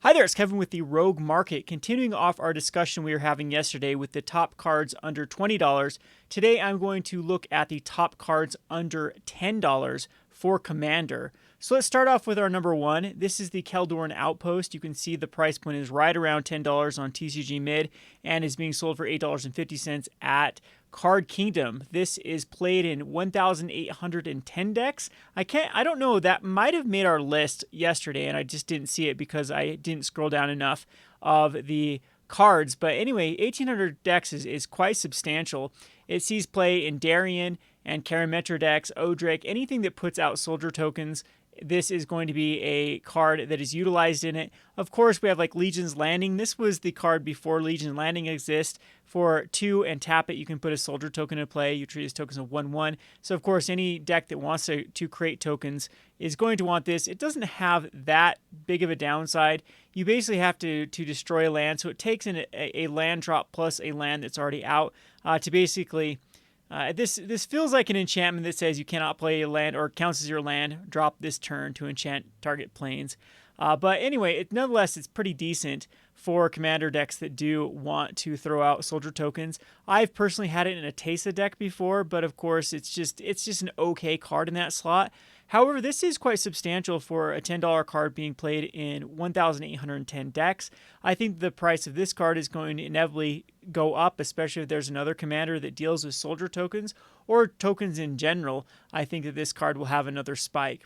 Hi there, it's Kevin with the Rogue Market. Continuing off our discussion we were having yesterday with the top cards under $20, today I'm going to look at the top cards under $10 for Commander. So let's start off with our number one. This is the Kaldor Outpost. You can see the price point is right around $10 on TCG Mid and is being sold for $8.50 at Card Kingdom. This is played in 1,810 decks. I don't know, that might have made our list yesterday and I just didn't see it because I didn't scroll down enough of the cards. But anyway, 1,800 decks is quite substantial. It sees play in Darien and Karametra decks, Odric, anything that puts out soldier tokens. This is going to be a card that is utilized in it. Of course, we have like Legion's Landing. This was the card before Legion Landing exists. For 2 and tap it, you can put a soldier token in play. You treat these tokens of 1/1. So of course, any deck that wants to create tokens is going to want this. It doesn't have that big of a downside. You basically have to destroy a land. So it takes in a land drop plus a land that's already out to basically... This feels like an enchantment that says you cannot play a land or counts as your land. Drop this turn to enchant target planes. But anyway, nonetheless, it's pretty decent for commander decks that do want to throw out soldier tokens. I've personally had it in a Tesa deck before, but of course, it's just an okay card in that slot. However, this is quite substantial for a $10 card being played in 1,810 decks. I think the price of this card is going to inevitably go up, especially if there's another commander that deals with soldier tokens or tokens in general. I think that this card will have another spike.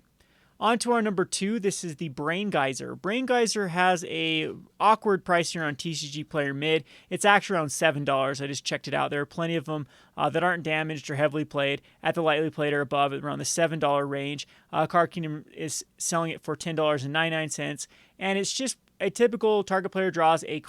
On to our number two, this is the Brain Geyser. Brain Geyser has a awkward price here on TCG Player Mid. It's actually around $7. I just checked it out. There are plenty of them that aren't damaged or heavily played at the lightly played or above, around the $7 range. Card Kingdom is selling it for $10.99, and it's just a typical target player draws a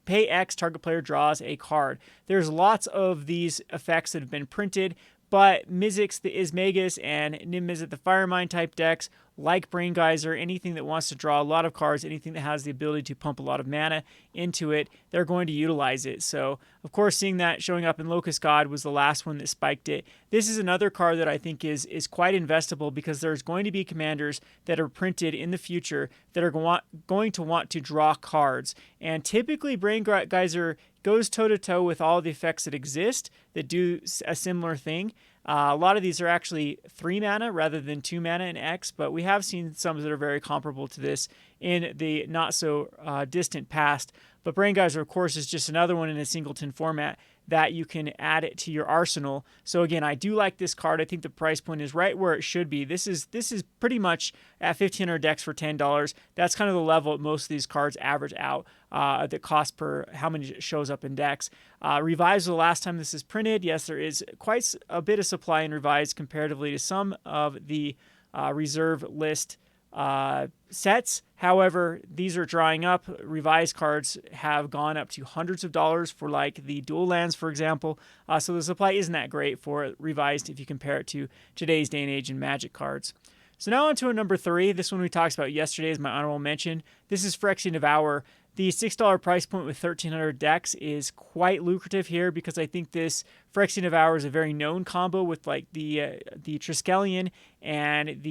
pay X, target player draws a card. There's lots of these effects that have been printed, but Mizzix, the Ismagus, and Niv-Mizzet, the Firemind type decks, like Brain Geyser, anything that wants to draw a lot of cards, anything that has the ability to pump a lot of mana into it, they're going to utilize it. So, of course, seeing that showing up in Locust God was the last one that spiked it. This is another card that I think is quite investable because there's going to be commanders that are printed in the future that are going to want to draw cards. And typically, Brain Geyser goes toe-to-toe with all the effects that exist that do a similar thing. A lot of these are actually 3 mana rather than 2 mana in X, but we have seen some that are very comparable to this in the not-so-distant past. But Brain Geyser, of course, is just another one in a singleton format that you can add it to your arsenal. So again, I do like this card. I think the price point is right where it should be. This is pretty much at 1,500 decks for $10. That's kind of the level most of these cards average out, the cost per how many shows up in decks. Revised was the last time this is printed. Yes, there is quite a bit of supply in Revised comparatively to some of the reserve list sets. However, these are drying up. Revised cards have gone up to hundreds of dollars for like the dual lands, for example. So the supply isn't that great for Revised if you compare it to today's day and age in Magic cards. So now on to number three. This one we talked about yesterday is my honorable mention. This is Phyrexian Devour. The $6 price point with 1,300 decks is quite lucrative here because I think this Phyrexian Devour is a very known combo with like the Triskelion and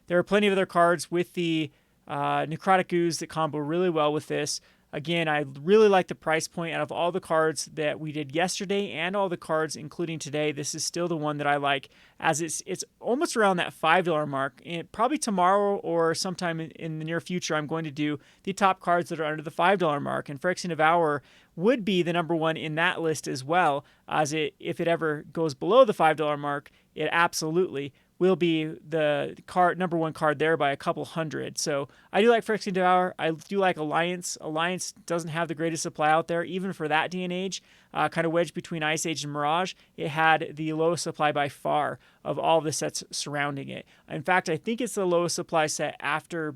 there are plenty of other cards with the Necrotic Ooze that combo really well with this. Again, I really like the price point. Out of all the cards that we did yesterday and all the cards including today, this is still the one that I like, as it's almost around that $5 mark. And probably tomorrow or sometime in the near future, I'm going to do the top cards that are under the $5 mark. And Phyrexian Devour would be the number one in that list as well, as if it ever goes below the $5 mark, it absolutely will be the number one card there by a couple hundred. So I do like Phyrexian Devour. I do like Alliance. Alliance doesn't have the greatest supply out there, even for that day and age. Kind of wedged between Ice Age and Mirage. It had the lowest supply by far of all the sets surrounding it. In fact, I think it's the lowest supply set after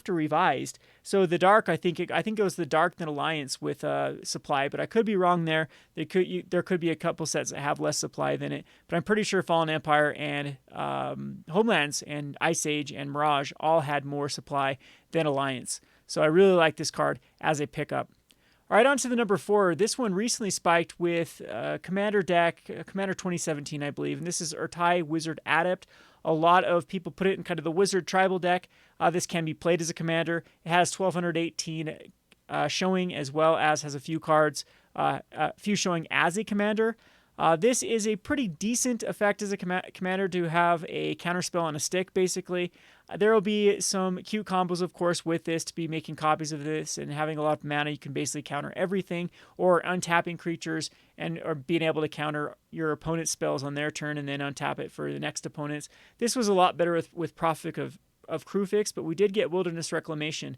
Revised. So the Dark, I think it was the Dark than Alliance with supply, but I could be wrong there. There could be a couple sets that have less supply than it, but I'm pretty sure Fallen Empire and Homelands and Ice Age and Mirage all had more supply than Alliance. So I really like this card as a pickup. All right, on to the number four. This one recently spiked with Commander deck, Commander 2017, I believe, and this is Urtai Wizard Adept. A lot of people put it in kind of the wizard tribal deck. This can be played as a commander. It has 1218 showing, as well as has a few cards, a few showing as a commander. This is a pretty decent effect as a commander to have a counterspell on a stick, basically. There will be some cute combos, of course, with this to be making copies of this and having a lot of mana. You can basically counter everything, or untapping creatures or being able to counter your opponent's spells on their turn and then untap it for the next opponents. This was a lot better with Prophet of Crewfix, but we did get Wilderness Reclamation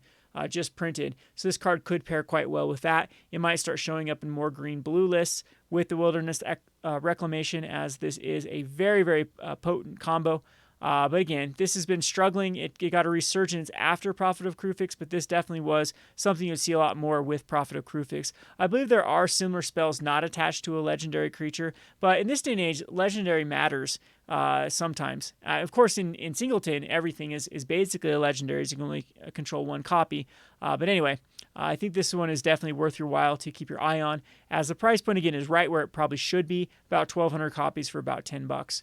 just printed, so this card could pair quite well with that. It might start showing up in more green-blue lists with the Wilderness Reclamation, as this is a very, very potent combo. But again, this has been struggling. It got a resurgence after Prophet of Crewfix, but this definitely was something you'd see a lot more with Prophet of Crewfix. I believe there are similar spells not attached to a legendary creature, but in this day and age, legendary matters sometimes. Of course, in Singleton, everything is basically a legendary, as you can only control one copy. But anyway, I think this one is definitely worth your while to keep your eye on, as the price point, again, is right where it probably should be, about 1,200 copies for about $10.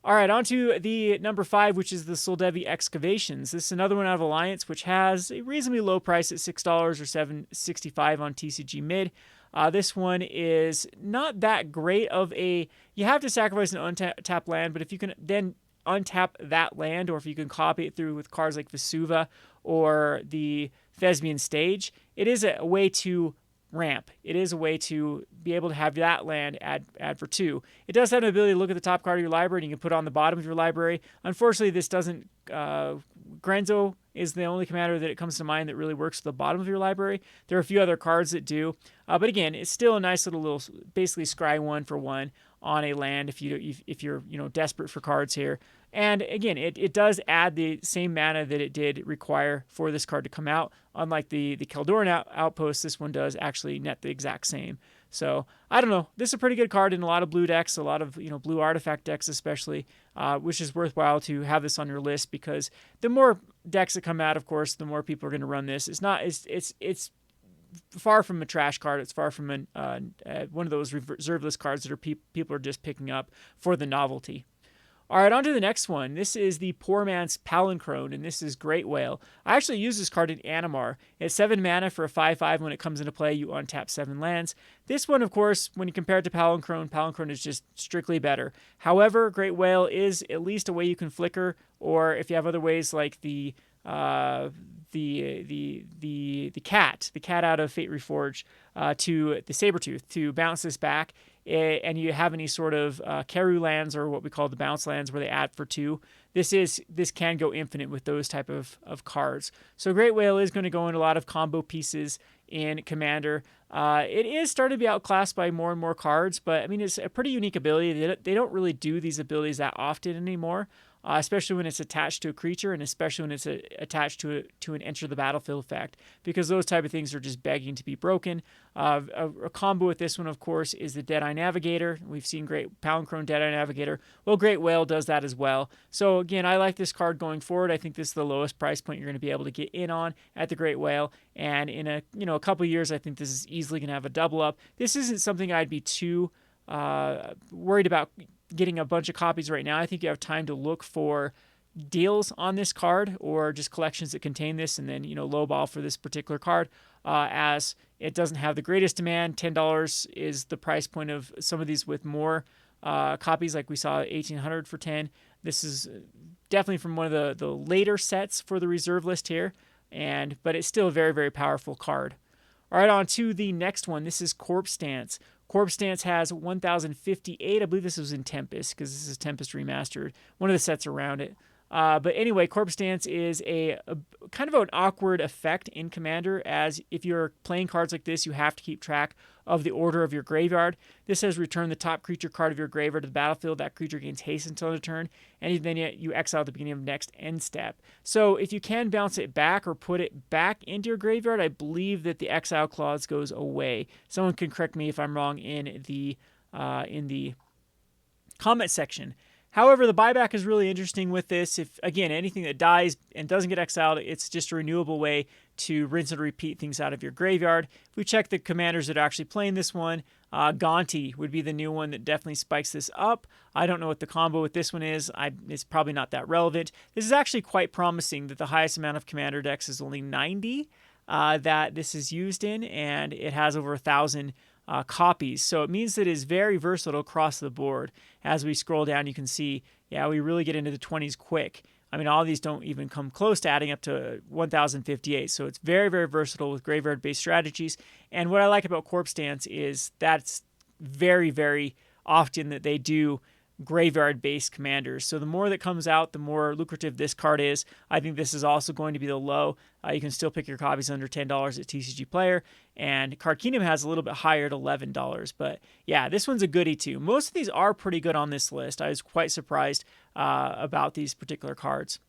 All right, on to the number 5, which is the Seldovia Excavations. This is another one out of Alliance, which has a reasonably low price at $6 or $7.65 on TCG Mid. This one is not that great of a... You have to sacrifice an untapped land, but if you can then untap that land, or if you can copy it through with cards like Vesuva or the Thespian Stage, it is a way to ramp. It is a way to be able to have that land add for 2. It does have an ability to look at the top card of your library, and you can put it on the bottom of your library. Unfortunately, this doesn't... Grenzo is the only commander that it comes to mind that really works at the bottom of your library. There are a few other cards that do, but again, it's still a nice little basically scry 1 for 1 on a land if you're desperate for cards here. And again, it does add the same mana that it did require for this card to come out. Unlike the Kaldor Outpost, this one does actually net the exact same. So, I don't know. This is a pretty good card in a lot of blue decks, a lot of blue artifact decks especially, which is worthwhile to have this on your list, because the more decks that come out, of course, the more people are going to run this. It's far from a trash card. It's far from one of those reserve list cards that people are just picking up for the novelty. All right, on to the next one. This is the Poor Man's Palancrone, and this is Great Whale. I actually use this card in Animar. It's 7 mana for a 5/5. When it comes into play, you untap 7 lands. This one, of course, when you compare it to Palancrone is just strictly better. However, Great Whale is at least a way you can flicker, or if you have other ways like the cat out of Fate Reforged to the Sabertooth to bounce this back, and you have any sort of Keru lands, or what we call the bounce lands, where they add for 2. This can go infinite with those type of cards. So Great Whale is going to go in a lot of combo pieces in Commander. It is starting to be outclassed by more and more cards, but I mean, it's a pretty unique ability. They don't really do these abilities that often anymore. Especially when it's attached to a creature, and especially when it's attached to an enter the battlefield effect, because those type of things are just begging to be broken. A combo with this one, of course, is the Deadeye Navigator. We've seen great Palancrone Deadeye Navigator. Well, Great Whale does that as well. So again, I like this card going forward. I think this is the lowest price point you're going to be able to get in on at the Great Whale, and in a couple years, I think this is easily going to have a double up. This isn't something I'd be too worried about getting a bunch of copies right now. I think you have time to look for deals on this card, or just collections that contain this, and then lowball for this particular card, as it doesn't have the greatest demand. $10 is the price point of some of these with more copies, like we saw 1,800 for 10. This is definitely from one of the later sets for the reserve list here, but it's still a very, very powerful card. All right, on to the next one. This is Corp Stance. Corp Stance has 1,058. I believe this was in Tempest, because this is Tempest Remastered, one of the sets around it. But anyway, Corp Stance is a kind of an awkward effect in Commander, as if you're playing cards like this, you have to keep track of the order of your graveyard. This says return the top creature card of your graveyard to the battlefield. That creature gains haste until the turn, and then you exile at the beginning of next end step. So if you can bounce it back or put it back into your graveyard, I believe that the exile clause goes away. Someone can correct me if I'm wrong in the comment section. However, the buyback is really interesting with this. If, again, anything that dies and doesn't get exiled, it's just a renewable way to rinse and repeat things out of your graveyard. If we check the commanders that are actually playing this one, Gonti would be the new one that definitely spikes this up. I don't know what the combo with this one is. It's probably not that relevant. This is actually quite promising that the highest amount of commander decks is only 90 that this is used in, and it has over 1,000 copies. So it means that it is very versatile across the board. As we scroll down, you can see, yeah, we really get into the 20s quick. I mean, all these don't even come close to adding up to 1,058. So it's very, very versatile with graveyard-based strategies. And what I like about Corp Stance is that's very, very often that they do graveyard-based commanders. So the more that comes out, the more lucrative this card is. I think this is also going to be the low. You can still pick your copies under $10 at TCG Player, and Card Kingdom has a little bit higher at $11. But yeah, this one's a goodie too. Most of these are pretty good on this list. I was quite surprised about these particular cards.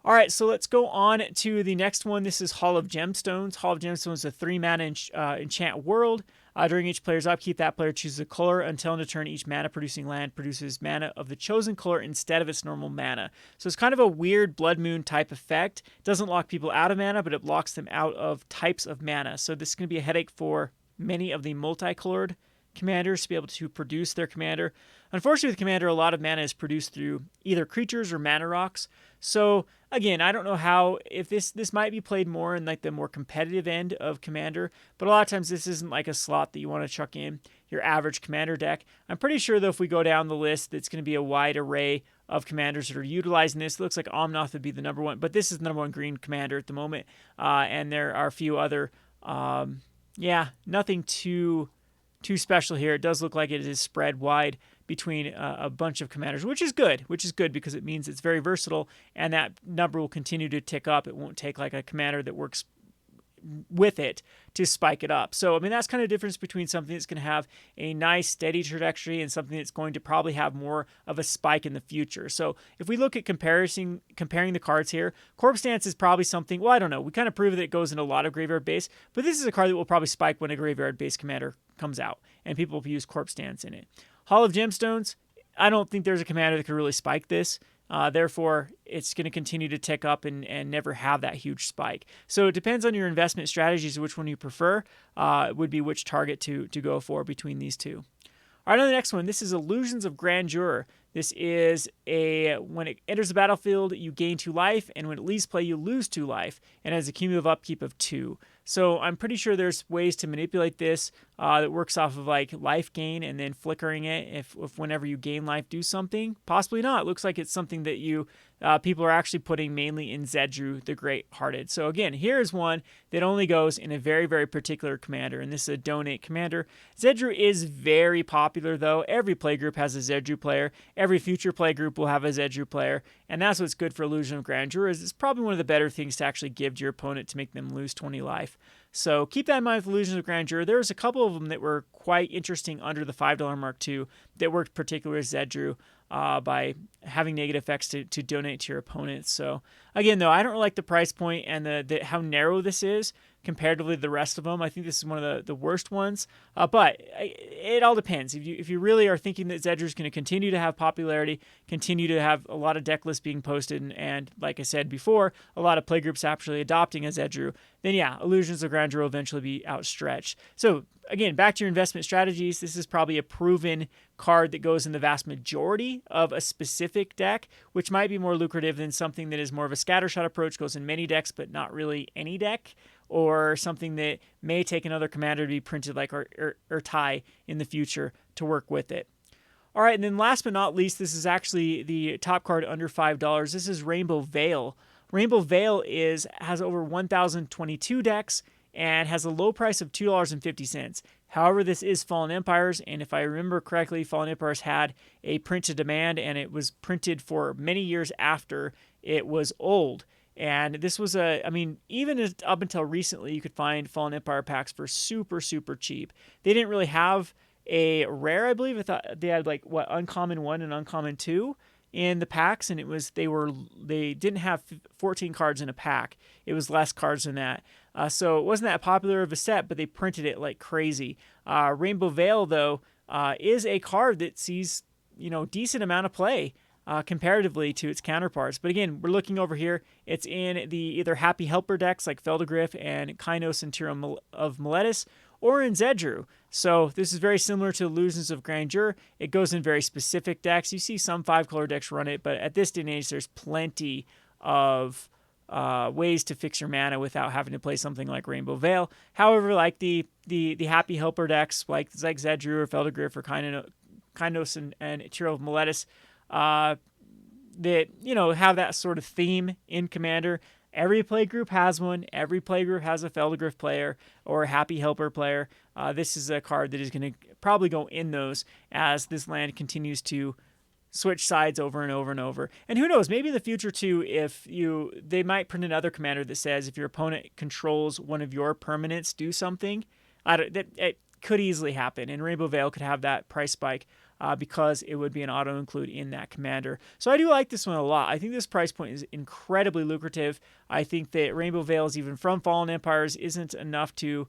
All right, so let's go on to the next one. This is Hall of Gemstones. Hall of Gemstones is a 3-mana enchant world. During each player's upkeep, that player chooses a color. Until end of turn, each mana-producing land produces mana of the chosen color instead of its normal mana. So it's kind of a weird Blood Moon type effect. It doesn't lock people out of mana, but it blocks them out of types of mana. So this is going to be a headache for many of the multicolored commanders to be able to produce their commander. Unfortunately, with Commander, a lot of mana is produced through either creatures or mana rocks. So again, I don't know how, if this might be played more in like the more competitive end of Commander, but a lot of times this isn't like a slot that you want to chuck in your average Commander deck. I'm pretty sure though, if we go down the list, it's going to be a wide array of commanders that are utilizing this. It looks like Omnath would be the number one, but this is the number one green commander at the moment. And there are a few other, nothing too special here. It does look like it is spread wide between a bunch of commanders, which is good because it means it's very versatile, and that number will continue to tick up. It won't take like a commander that works with it to spike it up. So, I mean, that's kind of the difference between something that's going to have a nice steady trajectory and something that's going to probably have more of a spike in the future. So if we look at comparing the cards here, Corp Stance is probably something, well, I don't know. We kind of prove that it goes in a lot of graveyard base, but this is a card that will probably spike when a graveyard base commander comes out and people will use Corp Stance in it. Hall of Gemstones, I don't think there's a commander that could really spike this. Therefore, it's going to continue to tick up and never have that huge spike. So it depends on your investment strategies, which one you prefer, would be which target to go for between these two. All right, on the next one, this is Illusions of Grandeur. This is when it enters the battlefield, you gain 2 life, and when it leaves play, you lose 2 life, and has a cumulative upkeep of 2. So I'm pretty sure there's ways to manipulate this that works off of like life gain and then flickering it if whenever you gain life, do something. Possibly not. It looks like it's something that people are actually putting mainly in Zedru the Great-Hearted. So again, here's one that only goes in a very, very particular commander, and this is a donate commander. Zedru is very popular though. Every playgroup has a Zedru player. Every future playgroup will have a Zedru player, and that's what's good for Illusion of Grandeur. Is it's probably one of the better things to actually give to your opponent to make them lose 20 life. So keep that in mind with Illusions of Grandeur. There's a couple of them that were quite interesting under the $5 mark too that worked particularly as Zedru by having negative effects to donate to your opponents. So again, though, I don't really like the price point and how narrow this is comparatively to the rest of them. I think this is one of the worst ones, but it all depends. If you really are thinking that Zedru is going to continue to have popularity, continue to have a lot of deck lists being posted, and like I said before, a lot of playgroups actually adopting a Zedru, then yeah, Illusions of Grandeur will eventually be outstretched. So again, back to your investment strategies, this is probably a proven card that goes in the vast majority of a specific deck, which might be more lucrative than something that is more of a scattershot approach, goes in many decks but not really any deck, or something that may take another commander to be printed like or tie in the future to work with it. All right, and then last but not least, this is actually the top card under $5. This is Rainbow Veil. Rainbow Veil has over 1,022 decks and has a low price of $2.50. However, this is Fallen Empires, and if I remember correctly, Fallen Empires had a print to demand, and it was printed for many years after it was old. And this was even up until recently, you could find Fallen Empire packs for super, super cheap. They didn't really have a rare, I believe. I thought they had Uncommon 1 and Uncommon 2 in the packs, and they didn't have 14 cards in a pack. It was less cards than that. So it wasn't that popular of a set, but they printed it like crazy. Rainbow Veil, though, is a card that sees decent amount of play comparatively to its counterparts. But again, we're looking over here. It's in the either Happy Helper decks like Feldogriff and Kainos and Tiro of Meletis, or in Zedru. So this is very similar to Illusions of Grandeur. It goes in very specific decks. You see some 5-color decks run it, but at this day and age, there's plenty of ways to fix your mana without having to play something like Rainbow Veil. However, like the Happy Helper decks like Zedru or Feldogriff or Kainos and Tiro of Meletis, that have that sort of theme in Commander. Every playgroup has one. Every playgroup has a Feldogriff player or a Happy Helper player. This is a card that is going to probably go in those as this land continues to switch sides over and over and over. And who knows, maybe in the future too, they might print another commander that says if your opponent controls one of your permanents, do something. It could easily happen, and Rainbow Veil could have that price spike because it would be an auto include in that commander. So I do like this one a lot. I think this price point is incredibly lucrative. I think that Rainbow Veils, even from Fallen Empires, isn't enough to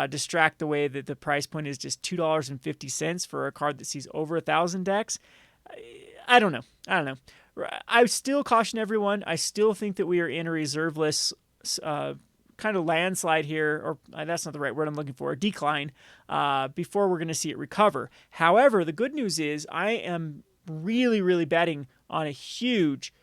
distract the way that the price point is just $2.50 for a card that sees over 1,000 decks. I don't know. I still caution everyone. I still think that we are in a reserveless kind of landslide here, or that's not the right word I'm looking for, a decline, before we're going to see it recover. However, the good news is I am really, really betting on a huge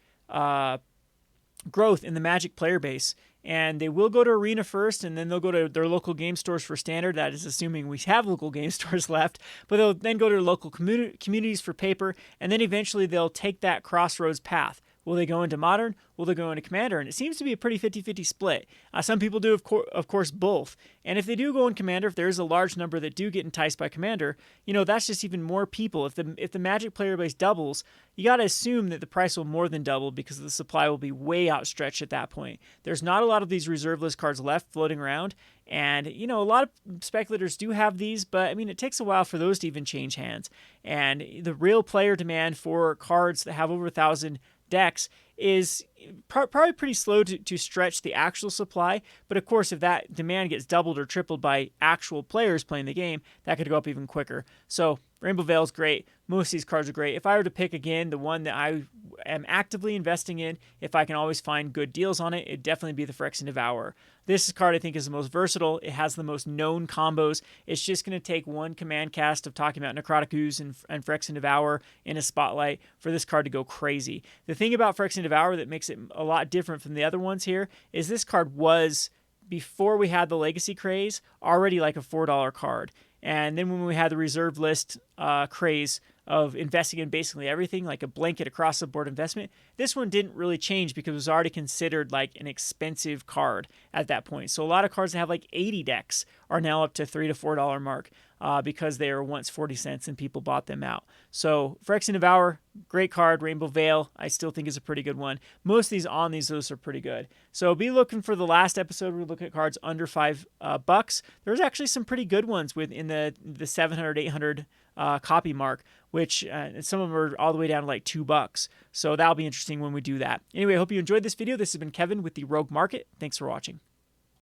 growth in the Magic player base. And they will go to Arena first, and then they'll go to their local game stores for Standard. That is assuming we have local game stores left. But they'll then go to their local communities for Paper, and then eventually they'll take that crossroads path. Will they go into Modern? Will they go into Commander? And it seems to be a pretty 50-50 split. Some people do, of course, both. And if they do go in Commander, if there's a large number that do get enticed by Commander, that's just even more people. If the Magic player base doubles, you got to assume that the price will more than double because the supply will be way outstretched at that point. There's not a lot of these reserve list cards left floating around. And, a lot of speculators do have these, but, it takes a while for those to even change hands. And the real player demand for cards that have over 1,000 decks is probably pretty slow to stretch the actual supply. But of course, if that demand gets doubled or tripled by actual players playing the game, that could go up even quicker. So Rainbow Veil is great. Most of these cards are great. If I were to pick again, the one that I am actively investing in, if I can always find good deals on it, it'd definitely be the Phyrexian Devourer. This card I think is the most versatile. It has the most known combos. It's just going to take one command cast of talking about Necrotic Ooze and Phyrexian Devourer in a spotlight for this card to go crazy. The thing about Phyrexian Devourer that makes it a lot different from the other ones here is this card was, before we had the Legacy craze, already like a $4 card. And then when we had the reserve list craze of investing in basically everything, like a blanket across the board investment, this one didn't really change because it was already considered like an expensive card at that point. So a lot of cards that have like 80 decks are now up to $3 to $4 mark because they were once 40 cents and people bought them out. So Phyrexian Devourer, great card. Rainbow Veil, I still think is a pretty good one. Most of these on these lists are pretty good. So be looking for the last episode. We're looking at cards under $5. There's actually some pretty good ones within the 700, 800 copy mark, which some of them are all the way down to like $2. So that'll be interesting when we do that. Anyway, I hope you enjoyed this video. This has been Kevin with the Rogue Market. Thanks for watching.